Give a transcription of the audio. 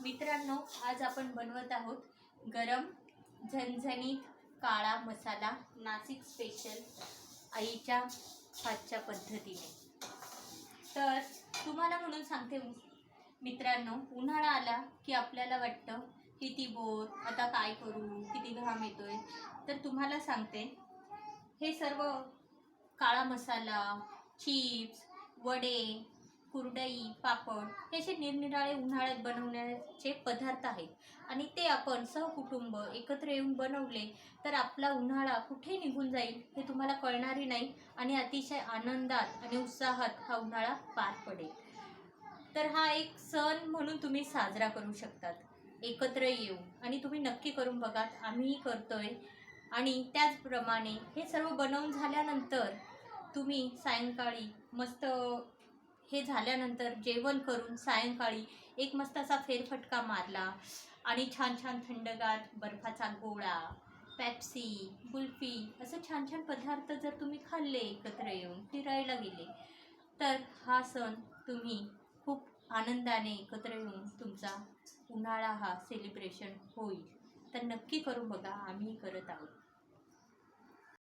मित्रांनो, आज आपण बनवत आहोत गरम झणझणीत काळा मसाला, नाशिक स्पेशल आईच्या हातच्या पद्धतीने। तर तुम्हाला म्हणून सांगते मित्रांनो, उन्हाळा आला की आपल्याला वाटतं किती बोर, आता काय करू, किती घाम येतोय। तर तुम्हाला सांगते, हे सर्व काळा मसाला, चिप्स, वडे, कुरडई, पापड हे असे निरनिराळे उन्हाळ्यात बनवण्याचे पदार्थ आहेत आणि ते आपण सहकुटुंब एकत्र येऊन बनवले तर आपला उन्हाळा कुठे निघून जाईल हे तुम्हाला कळणारही नाही आणि अतिशय आनंदात आणि उत्साहात हा उन्हाळा पार पडेल। तर हा एक सण म्हणून तुम्ही साजरा करू शकतात एकत्र येऊन, आणि तुम्ही नक्की करून बघा, आम्हीही करतोय। आणि त्याचप्रमाणे हे सर्व बनवून झाल्यानंतर तुम्ही सायंकाळी मस्त हे झाल्यानंतर जेवण करून सायंकाळी एक मस्त असा फेरफटका मारला आणि छान छान थंडगार बर्फाचा गोळा, पेप्सी, कुल्फी असं छान छान पदार्थ जर तुम्ही खाल्ले एकत्र येऊन फिरायला गेले तर हा सण तुम्ही खूप आनंदाने एकत्र येऊन तुमचा उन्हाळा हा सेलिब्रेशन होईल। तर नक्की करून बघा, आम्ही करत आहोत।